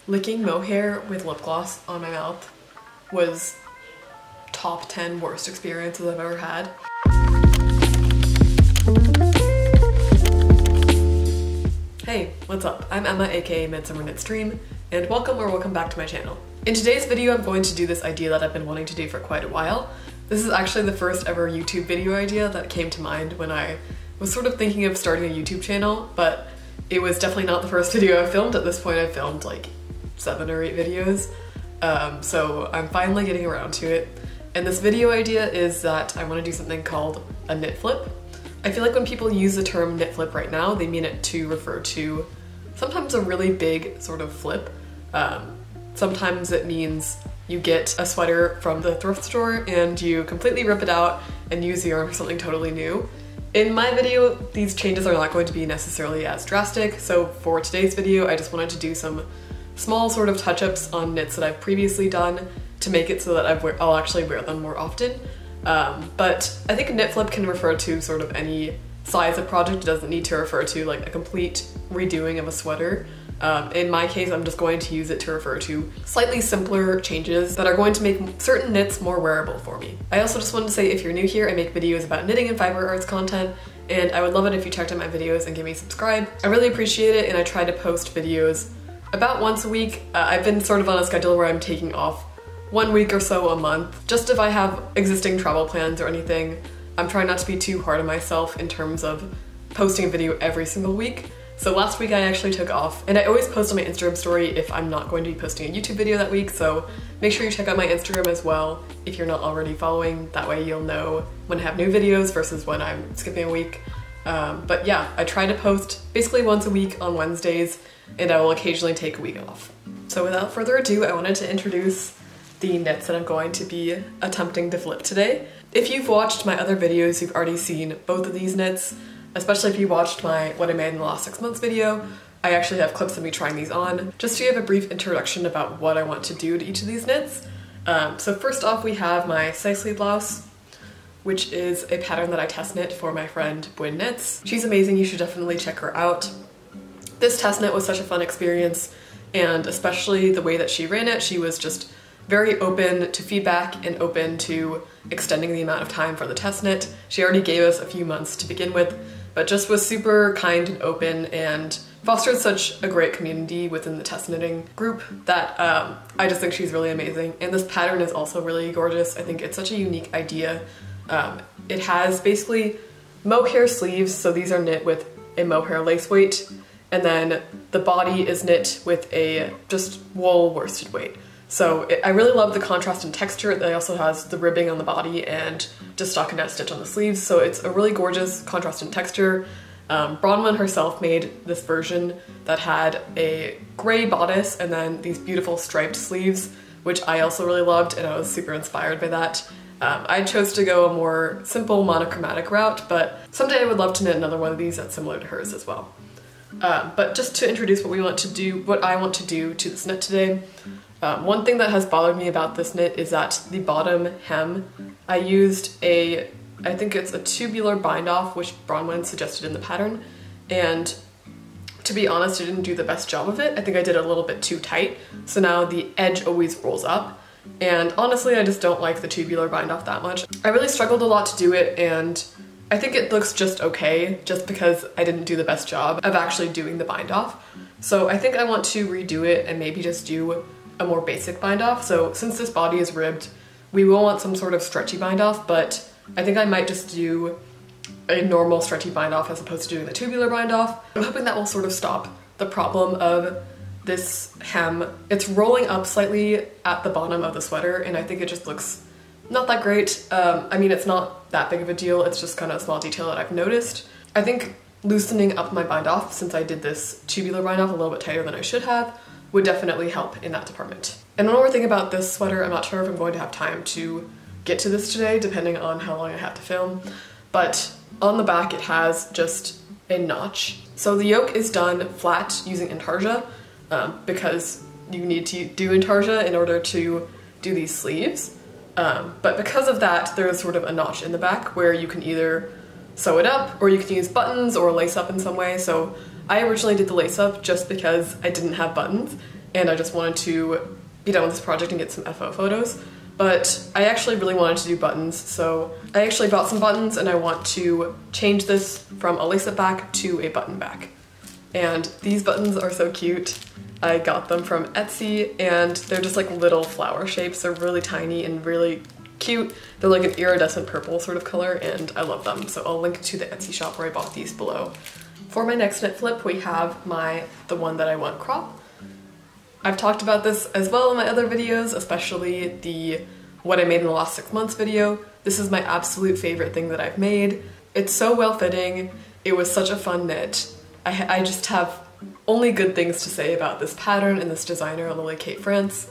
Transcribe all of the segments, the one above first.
Licking mohair with lip gloss on my mouth was top 10 worst experiences I've ever had. Hey, what's up? I'm Emma, aka Midsummer Knits Dream, and welcome back to my channel. In today's video, I'm going to do this idea that I've been wanting to do for quite a while. This is actually the first ever YouTube video idea that came to mind when I was sort of thinking of starting a YouTube channel, but it was definitely not the first video I filmed. At this point, I've filmed like 7 or 8 videos, so I'm finally getting around to it. And this video idea is that I want to do something called a knit flip. I feel like when people use the term knit flip right now, they mean it to refer to sometimes a really big sort of flip. Sometimes it means you get a sweater from the thrift store and you completely rip it out and use the yarn for something totally new. In my video, these changes are not going to be necessarily as drastic, so for today's video, I just wanted to do some small sort of touch-ups on knits that I've previously done to make it so that I'll actually wear them more often. But I think a knit flip can refer to sort of any size of project. It doesn't need to refer to like a complete redoing of a sweater. In my case, I'm just going to use it to refer to slightly simpler changes that are going to make certain knits more wearable for me. I also just wanted to say, if you're new here, I make videos about knitting and fiber arts content, and I would love it if you checked out my videos and gave me a subscribe. I really appreciate it, and I try to post videos about once a week. I've been sort of on a schedule where I'm taking off 1 week or so a month, just if I have existing travel plans or anything. I'm trying not to be too hard on myself in terms of posting a video every single week. So last week I actually took off, and I always post on my Instagram story if I'm not going to be posting a YouTube video that week, so make sure you check out my Instagram as well if you're not already following. That way you'll know when I have new videos versus when I'm skipping a week. But yeah, I try to post basically once a week on Wednesdays, and I will occasionally take a week off. So without further ado, I wanted to introduce the knits that I'm going to be attempting to flip today. If you've watched my other videos, you've already seen both of these knits, especially if you watched my what I made in the last 6 months video. I actually have clips of me trying these on, just to give a brief introduction about what I want to do to each of these knits. So first off, we have my cicely blouse, which is a pattern that I test knit for my friend Bwin Knits. She's amazing, you should definitely check her out. This test knit was such a fun experience, and especially the way that she ran it, she was just very open to feedback and open to extending the amount of time for the test knit. She already gave us a few months to begin with, but just was super kind and open and fostered such a great community within the test knitting group that I just think she's really amazing. And this pattern is also really gorgeous. I think it's such a unique idea. It has basically mohair sleeves, so these are knit with a mohair lace weight, and then the body is knit with a just wool worsted weight. So I really love the contrast in texture. It also has the ribbing on the body and just stockinette stitch on the sleeves, so it's a really gorgeous contrast in texture. Bronwyn herself made this version that had a gray bodice and then these beautiful striped sleeves, which I also really loved, and I was super inspired by that. I chose to go a more simple monochromatic route, but someday I would love to knit another one of these that's similar to hers as well. But just to introduce what I want to do to this knit today. One thing that has bothered me about this knit is that the bottom hem, I used I think it's a tubular bind off, which Bronwyn suggested in the pattern, and to be honest, I didn't do the best job of it. I think I did it a little bit too tight, so now the edge always rolls up, and honestly I just don't like the tubular bind off that much. I really struggled a lot to do it, and I think it looks just okay, just because I didn't do the best job of actually doing the bind off. So I think I want to redo it and maybe just do a more basic bind off. So since this body is ribbed, we will want some sort of stretchy bind off, but I think I might just do a normal stretchy bind off as opposed to doing the tubular bind off. I'm hoping that will sort of stop the problem of this hem. It's rolling up slightly at the bottom of the sweater, and I think it just looks not that great. I mean, it's not that big of a deal, it's just kind of a small detail that I've noticed. I think loosening up my bind off, since I did this tubular bind off a little bit tighter than I should have, would definitely help in that department. And one more thing about this sweater, I'm not sure if I'm going to have time to get to this today, depending on how long I have to film, but on the back it has just a notch. So the yoke is done flat using intarsia, because you need to do intarsia in order to do these sleeves. But because of that, there is sort of a notch in the back where you can either sew it up or you can use buttons or lace up in some way. So I originally did the lace up just because I didn't have buttons, and I just wanted to be done with this project and get some FO photos. But I actually really wanted to do buttons, so I actually bought some buttons and I want to change this from a lace-up back to a button back. And these buttons are so cute. I got them from Etsy and they're just like little flower shapes. They're really tiny and really cute. They're like an iridescent purple sort of color and I love them. So I'll link to the Etsy shop where I bought these below. For my next knit flip, we have the one that I want crop. I've talked about this as well in my other videos, especially the what I made in the last 6 months video. This is my absolute favorite thing that I've made. It's so well fitting. It was such a fun knit. I just have only good things to say about this pattern and this designer, Lily Kate France,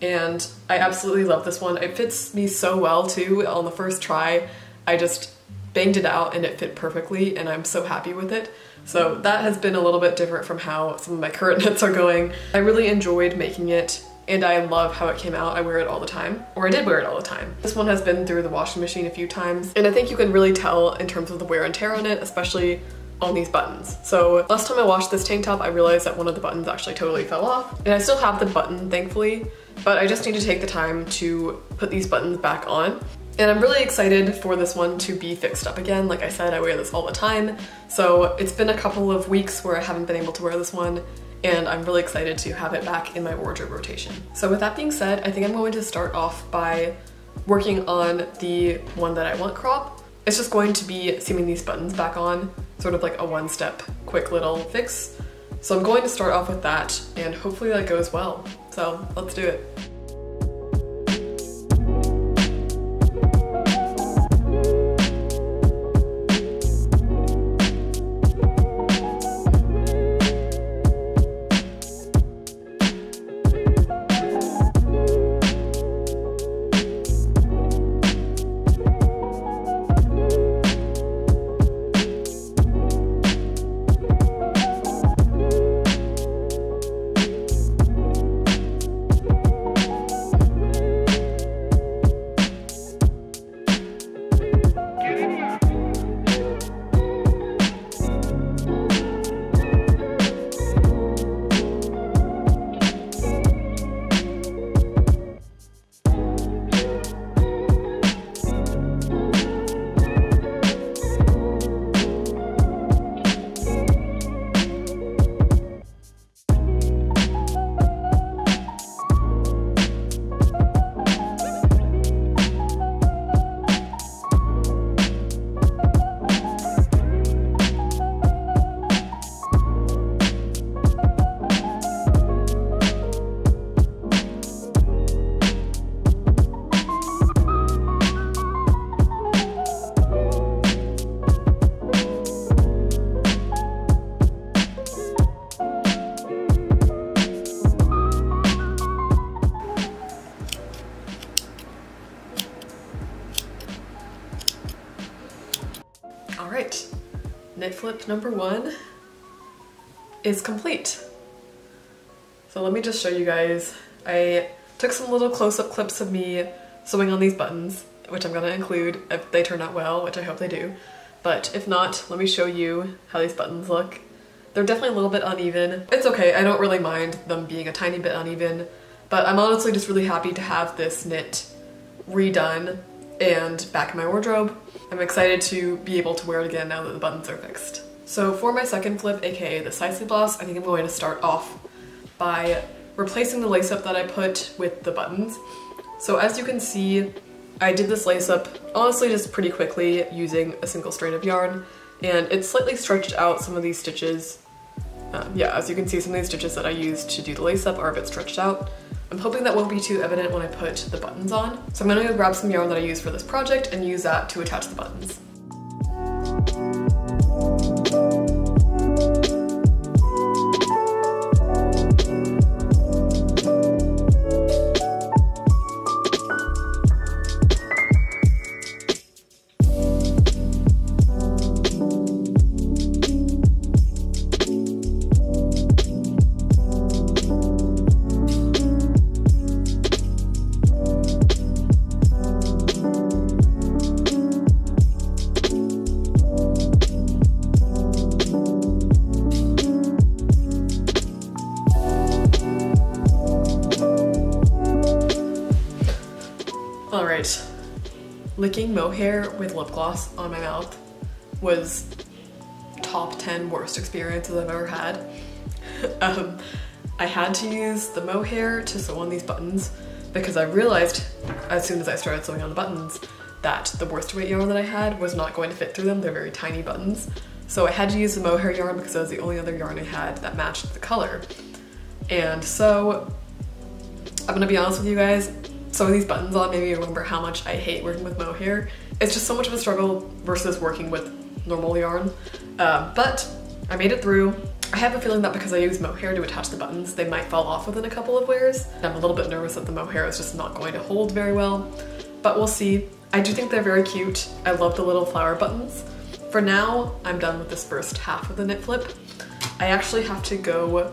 and I absolutely love this one. It fits me so well too. On the first try, I just banged it out and it fit perfectly and I'm so happy with it. So that has been a little bit different from how some of my current knits are going. I really enjoyed making it and I love how it came out. I wear it all the time, or I did wear it all the time. This one has been through the washing machine a few times and I think you can really tell in terms of the wear and tear on it, especially on these buttons. So last time I washed this tank top, I realized that one of the buttons actually totally fell off. And I still have the button, thankfully, but I just need to take the time to put these buttons back on. And I'm really excited for this one to be fixed up again. Like I said, I wear this all the time. So it's been a couple of weeks where I haven't been able to wear this one, and I'm really excited to have it back in my wardrobe rotation. So with that being said, I think I'm going to start off by working on the one that I want crop. It's just going to be seaming these buttons back on, sort of like a one-step quick little fix. So I'm going to start off with that and hopefully that goes well. So let's do it. Alright, knit flip number 1 is complete. So let me just show you guys. I took some little close-up clips of me sewing on these buttons, which I'm gonna include if they turn out well, which I hope they do. But if not, let me show you how these buttons look. They're definitely a little bit uneven. It's okay, I don't really mind them being a tiny bit uneven, but I'm honestly just really happy to have this knit redone and back in my wardrobe. I'm excited to be able to wear it again now that the buttons are fixed. So for my second flip, aka the cicely blouse, I think I'm going to start off by replacing the lace up that I put with the buttons. So as you can see, I did this lace up honestly just pretty quickly using a single strand of yarn, and it slightly stretched out some of these stitches. Yeah, as you can see, some of these stitches that I used to do the lace up are a bit stretched out. I'm hoping that won't be too evident when I put the buttons on. So I'm gonna go grab some yarn that I use for this project and use that to attach the buttons. Alright, licking mohair with lip gloss on my mouth was top 10 worst experiences I've ever had. I had to use the mohair to sew on these buttons because I realized as soon as I started sewing on the buttons that the worsted weight yarn that I had was not going to fit through them. They're very tiny buttons. So I had to use the mohair yarn because that was the only other yarn I had that matched the color. And so I'm gonna be honest with you guys, sewing these buttons on made me remember how much I hate working with mohair. It's just so much of a struggle versus working with normal yarn. But I made it through. I have a feeling that because I use mohair to attach the buttons, they might fall off within a couple of wears. I'm a little bit nervous that the mohair is just not going to hold very well, but we'll see. I do think they're very cute. I love the little flower buttons. For now, I'm done with this first half of the knit flip. I actually have to go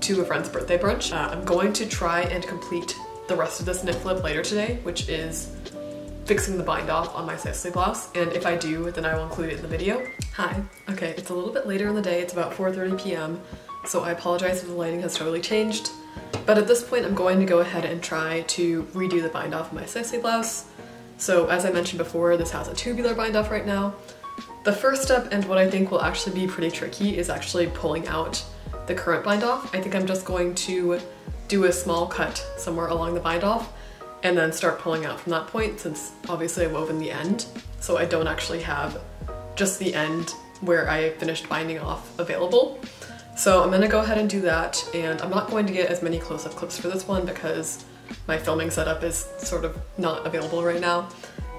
to a friend's birthday brunch. I'm going to try and complete the rest of this knit flip later today, which is fixing the bind off on my cicely blouse, and if I do, then I will include it in the video. Hi. Okay, it's a little bit later in the day, it's about 4:30 p.m, so I apologize if the lighting has totally changed, but at this point I'm going to go ahead and try to redo the bind off of my cicely blouse. So as I mentioned before, this has a tubular bind off right now. The first step, and what I think will actually be pretty tricky, is actually pulling out the current bind off. I think I'm just going to do a small cut somewhere along the bind off and then start pulling out from that point, since obviously I wove in the end, so I don't actually have just the end where I finished binding off available. So I'm gonna go ahead and do that, and I'm not going to get as many close-up clips for this one because my filming setup is sort of not available right now,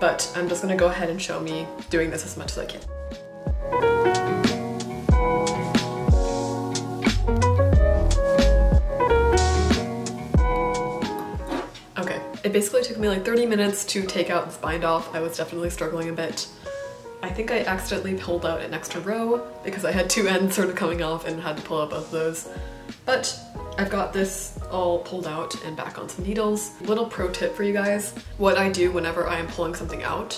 but I'm just gonna go ahead and show me doing this as much as I can. It basically took me like 30 minutes to take out this bind off. I was definitely struggling a bit. I think I accidentally pulled out an extra row because I had two ends sort of coming off and had to pull out both of those. But I've got this all pulled out and back on some needles. Little pro tip for you guys. What I do whenever I am pulling something out,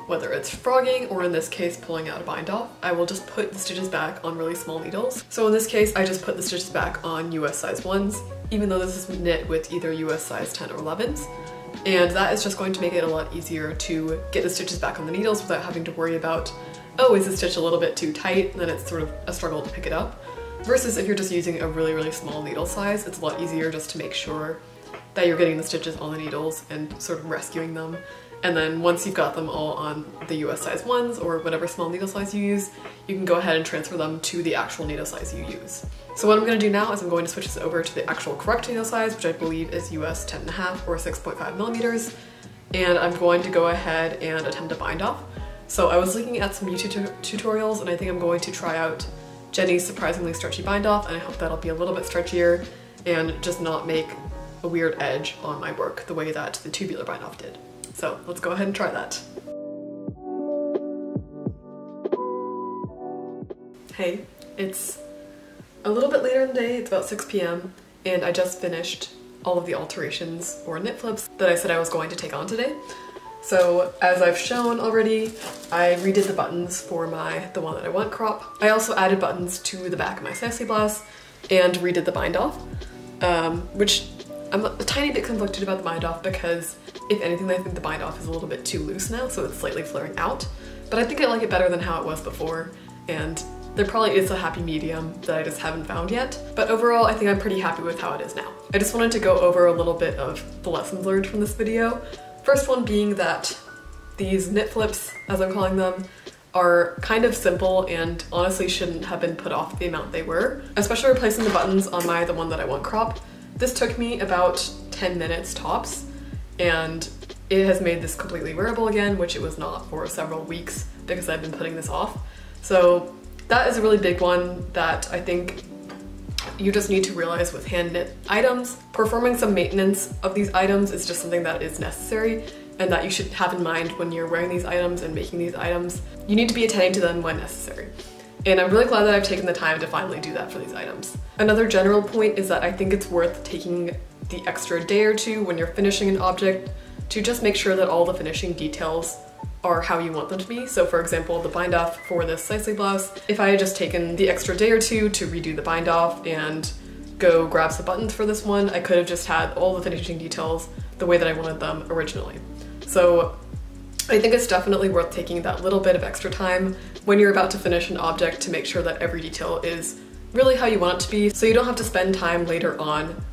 whether it's frogging or in this case pulling out a bind off, I will just put the stitches back on really small needles. So in this case, I just put the stitches back on US size 1s, even though this is knit with either US size 10 or 11s. And that is just going to make it a lot easier to get the stitches back on the needles without having to worry about, oh, is the stitch a little bit too tight? And then it's sort of a struggle to pick it up. Versus if you're just using a really, really small needle size, it's a lot easier just to make sure that you're getting the stitches on the needles and sort of rescuing them. And then once you've got them all on the US size 1s or whatever small needle size you use, you can go ahead and transfer them to the actual needle size you use. So what I'm going to do now is I'm going to switch this over to the actual correct needle size, which I believe is US 10.5 or 6.5 millimeters. And I'm going to go ahead and attempt to bind off. So I was looking at some YouTube tutorials, and I think I'm going to try out Jenny's surprisingly stretchy bind off, and I hope that'll be a little bit stretchier and just not make a weird edge on my work the way that the tubular bind off did. So let's go ahead and try that. Hey, it's a little bit later in the day, it's about 6 p.m. and I just finished all of the alterations or knit flips that I said I was going to take on today. So as I've shown already, I redid the buttons for the one that I want crop. I also added buttons to the back of my cicely blouse and redid the bind off, which I'm a tiny bit conflicted about the bind off because if anything, I think the bind off is a little bit too loose now, so it's slightly flaring out. But I think I like it better than how it was before, and there probably is a happy medium that I just haven't found yet. But overall, I think I'm pretty happy with how it is now. I just wanted to go over a little bit of the lessons learned from this video. First one being that these knit flips, as I'm calling them, are kind of simple and honestly shouldn't have been put off the amount they were. Especially replacing the buttons on the one that I want crop. This took me about 10 minutes tops, and it has made this completely wearable again, which it was not for several weeks because I've been putting this off. So that is a really big one that I think you just need to realize with hand knit items. Performing some maintenance of these items is just something that is necessary and that you should have in mind when you're wearing these items and making these items. You need to be attending to them when necessary. And I'm really glad that I've taken the time to finally do that for these items. Another general point is that I think it's worth taking the extra day or two when you're finishing an object to just make sure that all the finishing details are how you want them to be. So for example, the bind off for this cicely blouse, if I had just taken the extra day or two to redo the bind off and go grab some buttons for this one, I could have just had all the finishing details the way that I wanted them originally. So I think it's definitely worth taking that little bit of extra time when you're about to finish an object to make sure that every detail is really how you want it to be, so you don't have to spend time later on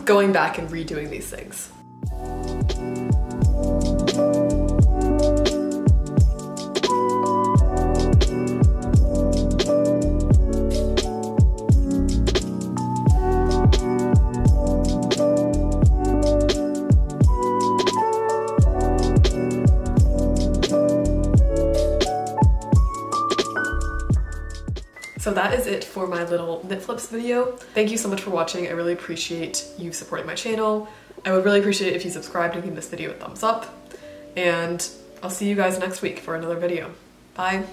going back and redoing these things. So that is it for my little knit flips video. Thank you so much for watching. I really appreciate you supporting my channel. I would really appreciate it if you subscribed and give this video a thumbs up. And I'll see you guys next week for another video. Bye.